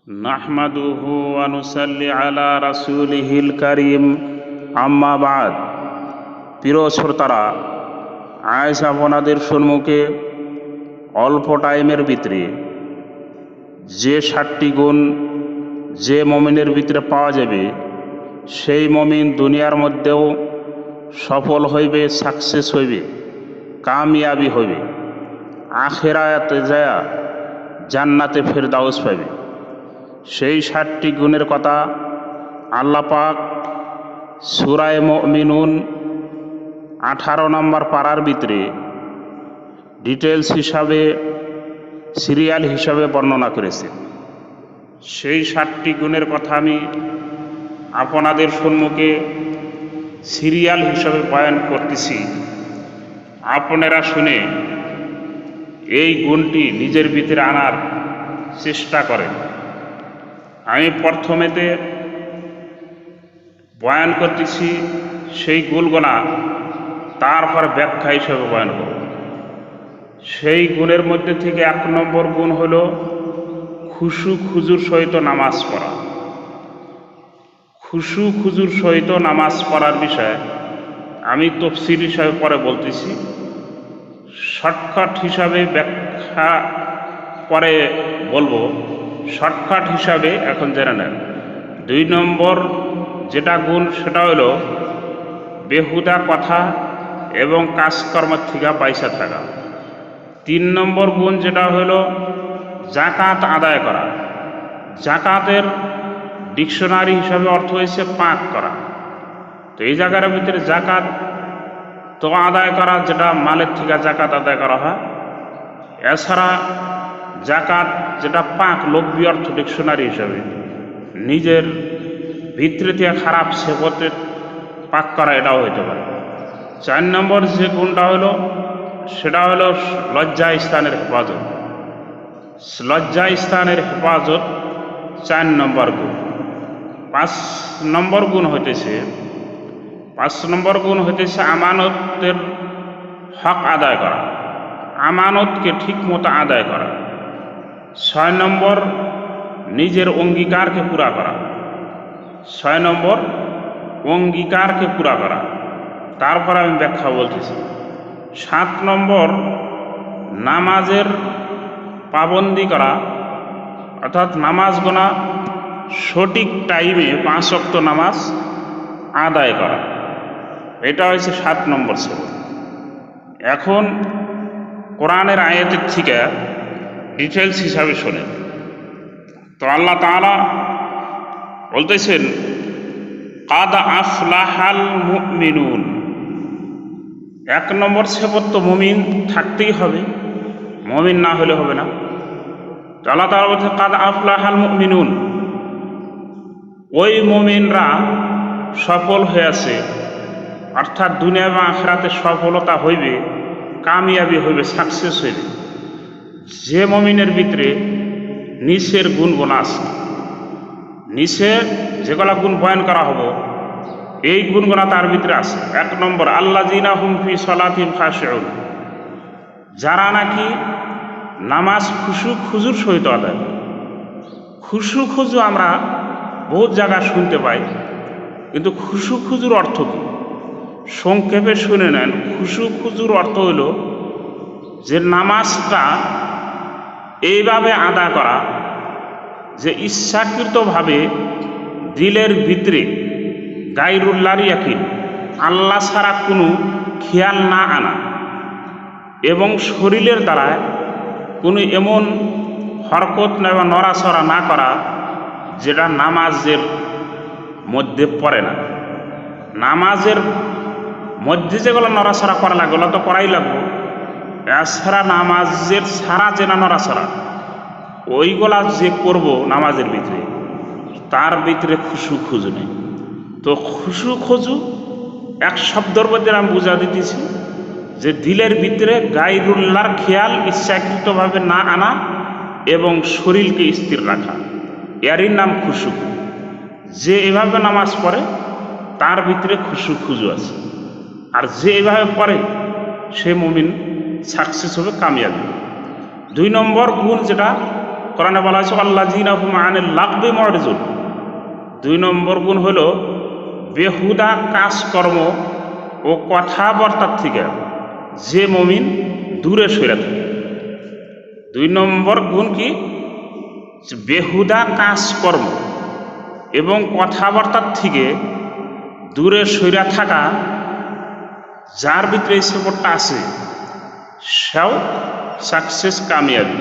নাহমাদুহু ওয়া নুসাল্লি আলা রাসূলিহিল কারীম, আম্মা বাদ। প্রিয় শ্রোতারা, আজ আপনাদের সম্মুখে অল্প টাইমের ভিতরে যে 7টি গুণ যে মুমিনের ভিতরে পাওয়া যাবে, সেই মুমিন দুনিয়ার মধ্যেও সফল হইবে, সাকসেস হইবে, কামিয়াবি হইবে, আখিরাতে যায় জান্নাতে ফেরদাউস পাবে। সেই 7টি গুণের কথা আল্লাহ পাক সূরা মুমিনুন 18 নম্বর পারার ভিতরে ডিটেলস হিসাবে, সিরিয়াল হিসাবে বর্ণনা করেছে। সেই 7টি গুণের কথা আমি আপনাদের সম্মুখে সিরিয়াল হিসাবে বয়ান করতেছি। আপনারা শুনে এই গুণটি নিজের ভিতরে আনার চেষ্টা করেন। আমি প্রথমেতে বয়ান করতেছি সেই গুণগুলা, তারপর ব্যাখ্যা হিসেবে বয়ান করব। সেই গুণের মধ্যে থেকে 1 নম্বর গুণ হলো খুশু খুজুর সহিত নামাজ পড়া। খুশু খুজুর সহিত নামাজ পড়ার বিষয়ে আমি তফসিল হিসাবে পরে বলতেছি, শর্টকাট হিসাবে ব্যাখ্যা পরে বলবো। শর্টকাট হিসাবে এখন জেনে নেন। 2 নম্বর যেটা গুণ, সেটা হলো বেহুদা কথা এবং কাজকর্ম থেকে পয়সা থাকা। 3 নম্বর গুণ যেটা হলো জাকাত আদায় করা। জাকাতের ডিকশনারি হিসাবে অর্থ হয়েছে পাক করা। তো এই জায়গার ভিতরে জাকাত তো আদায় করা, যেটা মালের থেকে জাকাত আদায় করা হয়। এছাড়া জাকাত যেটা পাক, লব্বী অর্থ ডিকশনারি হিসাবে নিজের ভিতরে থেকে খারাপ সেবতে পাক করা, এটাও হইতে পারে। 4 নম্বর যে গুণটা হলো, সেটা হলো লজ্জা স্থানের হেফাজত। লজ্জা স্থানের হেফাজত 4 নম্বর গুণ। 5 নম্বর গুণ হইতেছে আমানতের হক আদায় করা, আমানতকে ঠিক মতো আদায় করা। 6 নম্বর নিজের অঙ্গীকারকে পুরা করা। 6 নম্বর অঙ্গীকারকে পুরা করা। তারপর আমি ব্যাখ্যা বলতেছি। 7 নম্বর নামাজের পাবন্দি করা, অর্থাৎ নামাজ গোনা সঠিক টাইমে 5 ওয়াক্ত নামাজ আদায় করা। এটা হচ্ছে 7 নম্বর সেবক। এখন কোরআনের আয়াতের থেকে ডিটেলস হিসাবে শোনেন। তো আল্লাহ তাআলা বলতেছেন, কাদ আফলাহাল মুমিনুন। 1 নম্বর সেবক তো মুমিন থাকতেই হবে, মুমিন না হলে হবে না। তো আল্লাহ তাআলা বলছেন কাদ আফলাহাল মুমিনুন, ওই মুমিনরা সফল হয়েছে, অর্থাৎ দুনিয়া এবং আখিরাতে সফলতা হইবে, কামিয়াবি হইবে, সাকসেস হইবে। যে মুমিনের ভিতরে নিচের গুণগুলো আছে, নিচে যেগুলা গুণ বয়ান করা হবে, এই গুণগুলো তার ভিতরে আছে। 1 নম্বর আল্লাযীনা হুম ফি সালাতিহিম খাশিউন, যারা নাকি নামাজ খুশু খুজুর সহিত আদায় করে। খুশু খুজু আমরা বহুত জায়গায় শুনতে পাই, কিন্তু খুশু খুজুর অর্থ কি? সংক্ষেপে শুনে নেন। খুশু খুজুর অর্থ হইল যে নামাজটা এইভাবে আদায় করা যে ইচ্ছাকৃতভাবে দিলের ভিতরে গায়রুল্লাহর ইয়াকিন, আল্লাহ ছাড়া কোনো খেয়াল না আনা, এবং শরীরের দ্বারা কোনো এমন হরকত বা নড়াচড়া না করা যেটা নামাজের মধ্যে পড়ে না। নামাজের মধ্যে যেগুলো নড়াচড়া করা লাগে, ওগুলো তো করাই লাগবে। এছাড়া নামাজের সারা যে নড়াচড়া, ওইগুলা যে করব নামাজের ভিতরে, তার ভিতরে খুশু খুজু নেই। তো খুশু খুজু এক শব্দের মধ্যে আমি বুঝা দিতেছি যে দিলের ভিতরে গায়রুল্লাহর খেয়াল ইচ্ছাকৃতভাবে না আনা এবং শরীরকে স্থির রাখা, এরই নাম খুশু। যে এভাবে নামাজ পড়ে তার ভিতরে খুশু খুজু আছে, আর যে এভাবে পড়ে সে মুমিন সাকসেস হবে, কামিয়াবি। 2 নম্বর গুণ যেটা কোরআনে বলা হয়েছে আল্লাযীনা হুম আনিল লাগবি মুরিজুন। 2 নম্বর গুণ হলো বেহুদা কাজকর্ম ও কথাবার্তার থেকে যে মুমিন দূরে সরে থাকে। 2 নম্বর গুণ কি? বেহুদা কাজকর্ম এবং কথাবার্তার থেকে দূরে সরে থাকা। যার ভিতরে এই সফরটা আছে সেও সাকসেস, কামিয়াবি।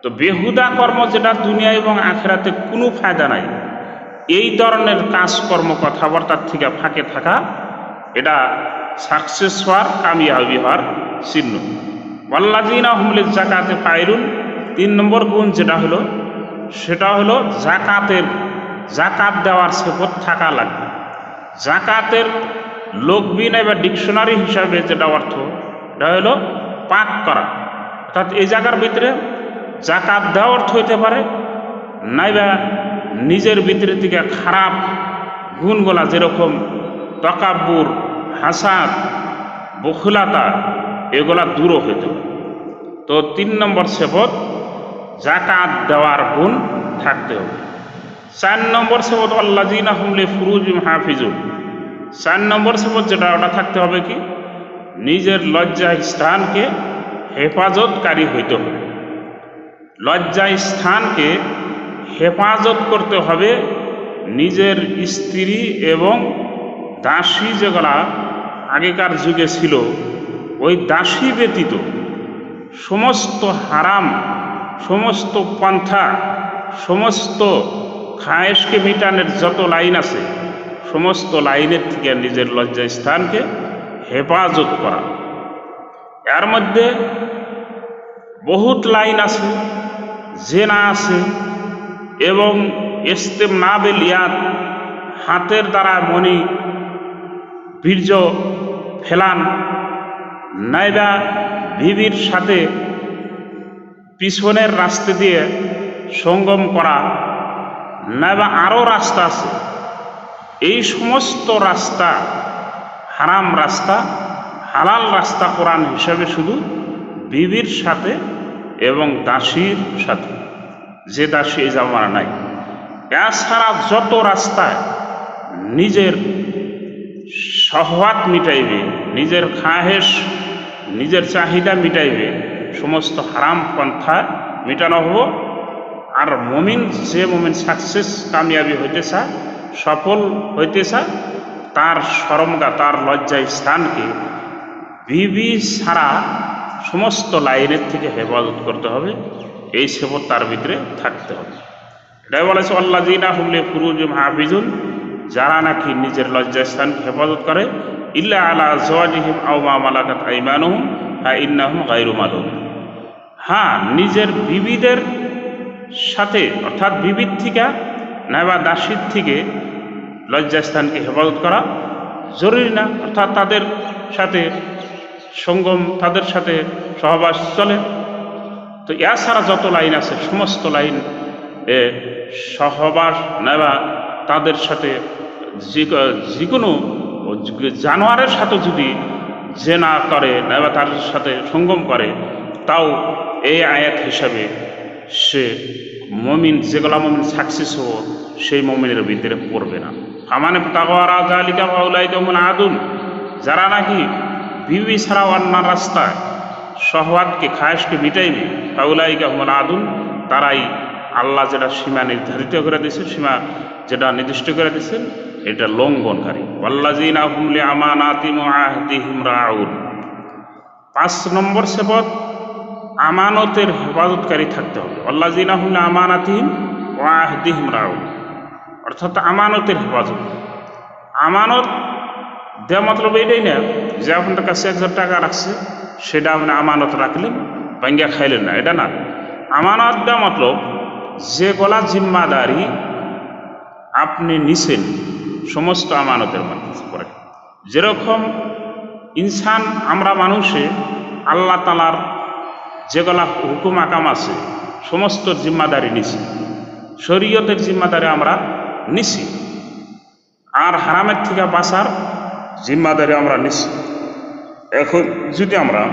তো বেহুদা কর্ম যেটা দুনিয়া এবং আখিরাতে কোনো ফায়দা নাই, এই ধরনের কাজকর্ম কথাবার্তার থেকে ফাঁকে থাকা, এটা সাকসেস হওয়ার, কামিয়াবি হওয়ার চিহ্ন। ওয়াল্লাযীনা হুম লিয-যাকাতি ফাইলুন। 3 নম্বর গুণ যেটা হলো সেটা হলো জাকাত দেওয়ার সিফত থাকা লাগবে। জাকাতের লোকবিনয় বা ডিকশনারি হিসাবে যেটা অর্থ, এটা হলো পাক করা। অর্থাৎ এই জায়গার ভিতরে জাকাত দেওয়া অর্থ হইতে পারে, নাইবা নিজের ভিতরে থেকে খারাপ গুণগুলা যেরকম তাকাব্বুর, হাসাদ, বখুলাতা, এগুলা দূর হইতে পারে। তো 3 নম্বর সিফত জাকাত দেওয়ার গুণ থাকতে হবে। 4 নম্বর সিফত আল্লাযীনা হুম লিফুরুজিহিম হাফিজুন। 4 নম্বর সিফত যেটা, ওটা থাকতে হবে কি? নিজের লজ্জা স্থানকে হেফাজতকারী হইতে হবে। লজ্জা স্থানকে হেফাজত করতে হবে। নিজের স্ত্রী এবং দাসী যেগুলা আগেকার যুগে ছিল, ওই দাসী ব্যতীত সমস্ত হারাম, সমস্ত পন্থা, সমস্ত খায়েশকে মিটানের যত লাইন আছে, সমস্ত লাইনের থেকে নিজের লজ্জা স্থানকে হেফাজত করা। এর মধ্যে বহুত লাইন আছে, জেনা আছে এবং ইস্তেমনাবিল ইয়াদ, হাতের দ্বারা মনি বীর্য ফেলান, নাইবা বিবির সাথে পিছনের রাস্তা দিয়ে সঙ্গম করা, নাইবা আরও রাস্তা আছে। এই সমস্ত রাস্তা হারাম রাস্তা, হালাল রাস্তা কোরআন হিসাবে শুধু বিবির সাথে এবং দাসীর সাথে, যে দাসী এই জামানা নাই। এছাড়া যত রাস্তায় নিজের শহওয়াত মিটাইবে, নিজের খাহেশ, নিজের চাহিদা মিটাইবে, সমস্ত হারাম পন্থা মিটানো হবো। আর যে মুমিন সাকসেস, কামিয়াবি হইতেছে, সফল হইতেছে, তার শরমগা, তার লজ্জা স্থানকে বিবি ছাড়া সমস্ত লাইনের থেকে হেফাজত করতে হবে। এই সেবত তার ভিতরে থাকতে হবে। এটাই বলেছে আল্লাযীনা হুম লিফুরুজিহিম হাফিজুন, যারা নাকি নিজের লজ্জা স্থানকে হেফাজত করে, ইল্লা আলা আজওয়াজিহিম আও মা মালাকাত আইমানুহুম ফাইন্নাহুম গায়রু মালুমিন। হ্যাঁ, নিজের বিবিদের সাথে, অর্থাৎ বিবির থেকে নাইবা দাসীর থেকে লজ্জাস্থানকে হেফাজত করা জরুরি না। অর্থাৎ তাদের সাথে সঙ্গম, তাদের সাথে সহবাস চলে। তো এছাড়া যত লাইন আছে, সমস্ত লাইন সহবাস নাইবা তাদের সাথে যে কোনো জানোয়ারের সাথে যদি জেনা করে, নাইবা তার সাথে সঙ্গম করে, তাও এই আয়াত হিসাবে সে মমিন, যেগুলা মমিন সাকসেস হবো, সেই মমিনের ভিতরে পড়বে না। ফামান ইবতাগা যালিকা ফাউলাইকা হুমুল আদুন। যারা নাকি বিবি ছাড়া অন্য রাস্তায় শহওয়াতকে, খায়েশকে মিটাইবে, ফাউলাইকা হুমুল আদুন, তারাই আল্লাহ যেটা সীমা নির্ধারিত করে দিয়েছে, সীমা যেটা নির্দিষ্ট করে দিয়েছেন, এটা লঙ্ঘনকারী। ওয়াল্লাযীনা হুম লিআমানাতিহিম ওয়া আহদিহিম রাউন। 5 নম্বর সিফত আমানতের হেফাজতকারী থাকতে হবে। আল্লাযীনা হুম লিআমানাতিহিম ওয়া আহদিহিম রাউন, অর্থাৎ আমানতের হেফাজত। আমানত দেওয়া মতলব এটাই না যে আপনার কাছে 1000 টাকা রাখছে, সেটা আপনি আমানত রাখলেন, ভাঙ্গা খাইলেন না, এটা না। আমানত দেওয়া মতলব যেগুলা জিম্মাদারি আপনি নিছেন, সমস্ত আমানতের পরে। যেরকম ইনসান, আমরা মানুষে আল্লাহ তাআলার যেগুলা হুকুম আকাম আছে, সমস্ত জিম্মাদারি নিছি, শরীয়তের জিম্মাদারি আমরা নিছি, আর হারামের থেকে বাঁচার জিম্মাদারি আমরা নিছি। এখন যদি আমরা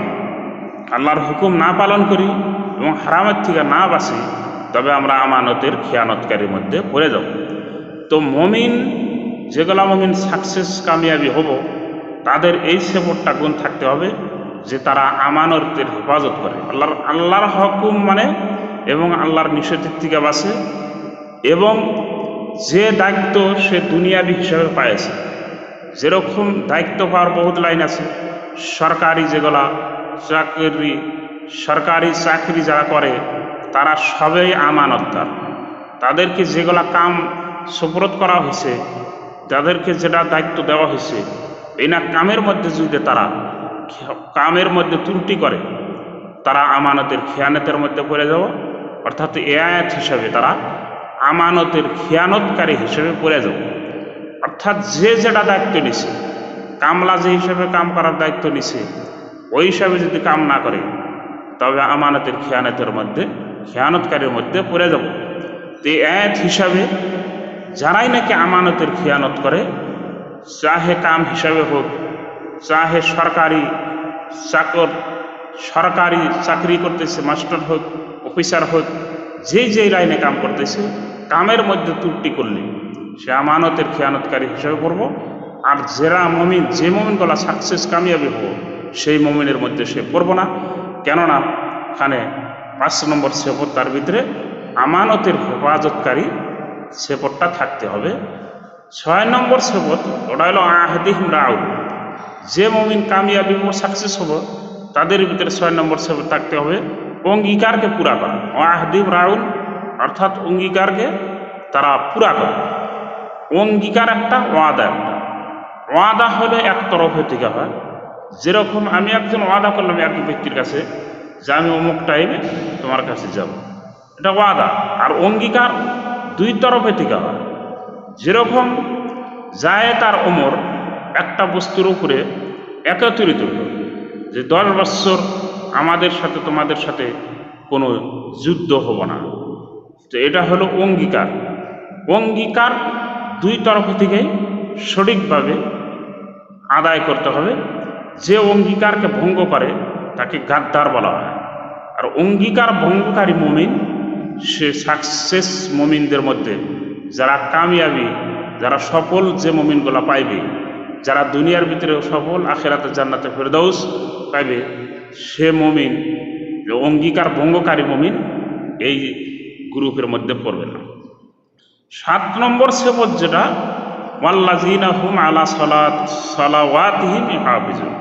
আল্লাহর হুকুম না পালন করি, এবং হারামের থেকে না বাঁচি, তবে আমরা আমানতের খেয়ানতকারীর মধ্যে পড়ে যাব। তো মমিন, যেগুলা মমিন সাকসেস কামিয়াবি হব, তাদের এই সেবরটা গুণ থাকতে হবে যে তারা আমানতের হেফাজত করে, আল্লাহর হুকুম মানে এবং আল্লাহর নিষেধের থেকে বাঁচে, এবং যে দায়িত্ব সে দুনিয়াবি হিসাবে পাইছে। যেরকম দায়িত্ব পাওয়ার বহুত লাইন আছে। সরকারি যেগুলা সরকারি চাকরি যারা করে তারা সবাই আমানতদার। তাদেরকে যেগুলা কাম সুপরত করা হয়েছে, তাদেরকে যেটা দায়িত্ব দেওয়া হয়েছে, এই না কামের মধ্যে যদি তারা কামের মধ্যে ত্রুটি করে, তারা আমানতের খেয়ানতের মধ্যে পড়ে যাব, অর্থাৎ এ আয়াত হিসাবে তারা আমানতের খেয়ানতকারী হিসেবে পড়ে যাব। অর্থাৎ যে যেটা দায়িত্ব নিছে, কামলা যে হিসাবে কাম করার দায়িত্ব নিছে, ওই হিসাবে যদি কাম না করে, তবে আমানতের খেয়ানতকারীর মধ্যে পড়ে যাব। তো এই আয়াত হিসাবে যারাই নাকি আমানতের খেয়ানত করে, চাহে কাম হিসাবে হোক, চাহে সরকারি চাকরি করতেছে, মাস্টার হোক, অফিসার হোক, যেই লাইনে কাম করতেছে, কামের মধ্যে ত্রুটি করলে সে আমানতের খেয়ানতকারী হিসাবে পড়ব। আর যে মমিনগুলা সাকসেস কামিয়াবি হব, সেই মমিনের মধ্যে সে পড়ব না। কেননা এখানে 5 নম্বর সেপত, তার ভিতরে আমানতের হেফাজতকারী সেপতটা থাকতে হবে। 6 নম্বর সেপত, ওটা হলো আহদিহিম রাউন। যে মমিন কামিয়াবি ও সাকসেস হব, তাদের ভিতরে 6 নম্বর সেপত থাকতে হবে অঙ্গীকারকে পুরা করা। আহদিহিম রাউন অর্থাৎ অঙ্গীকারকে তারা পুরা করে। অঙ্গীকার একটা, ওয়াদা একটা। ওয়াদা হলে একতরফে থেকে হয়। যেরকম আমি একজন ওয়াদা করলাম একজন ব্যক্তির কাছে যে আমি অমুক টাইমে তোমার কাছে যাব, এটা ওয়াদা। আর অঙ্গীকার 2 তরফে থেকে হয়। যেরকম যায় তার ওমর একটা বস্তুর উপরে একত্রিত হল যে 10 বছর আমাদের সাথে তোমাদের সাথে কোনো যুদ্ধ হব না, তো এটা হলো অঙ্গীকার। অঙ্গীকার 2 তরফ থেকেই সঠিকভাবে আদায় করতে হবে। যে অঙ্গীকারকে ভঙ্গ করে তাকে গাদ্দার বলা হয়। আর অঙ্গীকার ভঙ্গকারী মুমিন সে সাকসেস মুমিনদের মধ্যে যারা কামিয়াবি, যারা সফল, যে মুমিনগুলা পাইবে, যারা দুনিয়ার ভিতরে সফল, আখিরাতে জান্নাতে ফেরদাউস পাইবে, সে মুমিন, অঙ্গীকার ভঙ্গকারী মুমিন এই গ্রুপের মধ্যে পড়বে না। 7 নম্বর সেবত যেটা, ওয়াল্লাযীনা হুম আলা সালাওয়াতিহিম ইউহাফিজুন,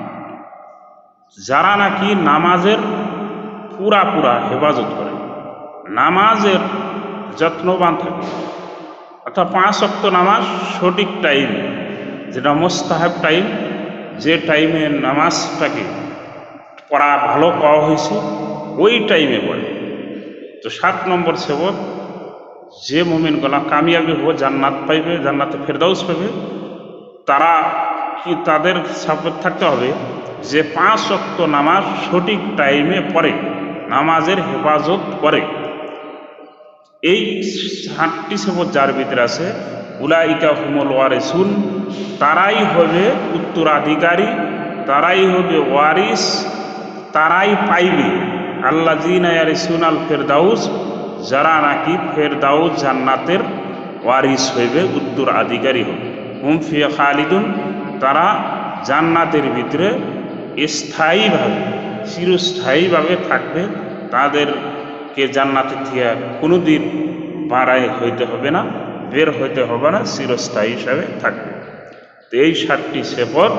যারা নাকি নামাজের পুরা হেফাজত করে, নামাজের যত্নবান থাকে। অর্থাৎ 5 ওয়াক্ত নামাজ সঠিক টাইম, যেটা মুস্তাহাব টাইম, যে টাইমে নামাজটাকে পড়া ভালো পাওয়া হয়েছে, ওই টাইমে পড়ে। তো 7 নম্বর সেবত, যে মুমিনগুলা কামিয়াবি হবে, জান্নাত পাইবে, জান্নাতে ফেরদাউস পাবে, তারা কি তাদের সাপোর্ট থাকতে হবে যে 5 ওয়াক্ত নামাজ সঠিক টাইমে পড়ে, নামাজের হেফাজত করে। এই 7টি সেবত যার ভিতরে আছে, উলাইকা হুমুল ওয়ারিসুন, তারাই হবে উত্তরাধিকারী, তারাই হবে ওয়ারিস, তারাই পাইবে আল্লাযীনা ইয়ারিসুনাল ফেরদাউস, যারা নাকি ফেরদাউস জান্নাতের ওয়ারিস হইবে, উত্তরাধিকারী হবে। হুম ফিহা খালিদুন, তারা জান্নাতের ভিতরে স্থায়ীভাবে, চিরস্থায়ীভাবে থাকবে। তাদেরকে জান্নাতের থেকে কোনোদিন বাড়াই হইতে হবে না, বের হইতে হবে না, চিরস্থায়ী হিসাবে থাকবে। তো এই 7টি সেপত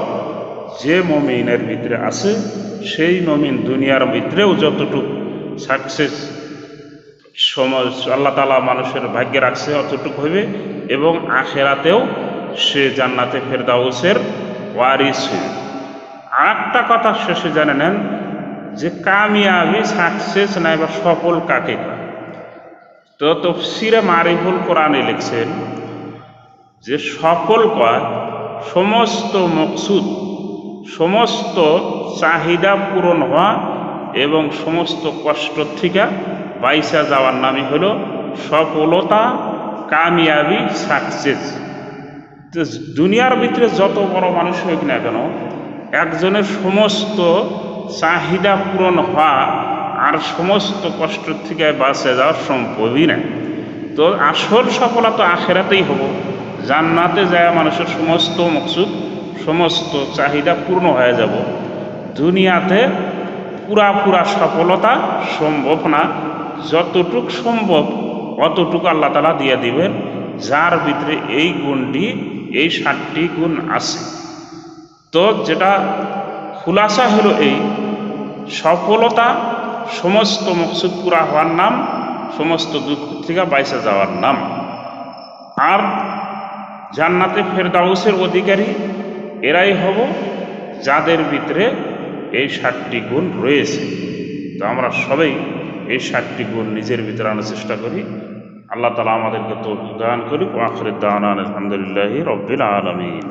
যে মুমিনের ভিতরে আছে, সেই মুমিন দুনিয়ার ভিতরেও যতটুকু সাকসেস আল্লাহ তাআলা মানুষের ভাগ্যে রাখছে অতটুকু হইবে, এবং আখিরাতেও সে জান্নাতে ফেরদাউসের ওয়ারিস হইবে। আর একটা কথা শেষে জেনে নেন যে কামিয়াবি, সাকসেস নাই বা সফল কাকে কয়। তো তাফসীরে মারিফুল কোরআনে লিখছেন যে সফল কয় সমস্ত মকসুদ, সমস্ত চাহিদা পূরণ হওয়া এবং সমস্ত কষ্ট থেকে বাইসা যাওয়ার নামই হলো সফলতা, কামিয়াবি, সাকসেস। তো দুনিয়ার ভিতরে যত বড় মানুষ হোক না কেন, একজনের সমস্ত চাহিদা পূরণ হওয়া আর সমস্ত কষ্ট থেকে বাঁচে যাওয়ার সম্ভবই না। তো আসল সফলতা আখেরাতেই হবো, জান্নাতে যায় মানুষের সমস্ত মকসুদ সমস্ত চাহিদা পূর্ণ হয়ে যাব। দুনিয়াতে পুরা সফলতা সম্ভব না, যতটুক সম্ভব অতটুকু আল্লাহ তাআলা দিয়ে দিবেন যার ভিতরে এই গুণটি, এই 7টি গুণ আছে। তো যেটা খুলাসা হলো এই সফলতা সমস্ত মকসুদ পুরা হওয়ার নাম, সমস্ত দুঃখ থেকে বাইসে যাওয়ার নাম। আর জান্নাতে ফেরদাউসের অধিকারী এরাই হব যাদের ভিতরে এই 7টি গুণ রয়েছে। তো আমরা সবাই এই 7টি গুণ নিজের ভিতরে আনার চেষ্টা করি। আল্লাহ তাআলা আমাদেরকে তৌফিক দান করি। ওয়া আখিরু দাওয়ানা আলহামদুলিল্লাহি রাব্বিল আলামিন।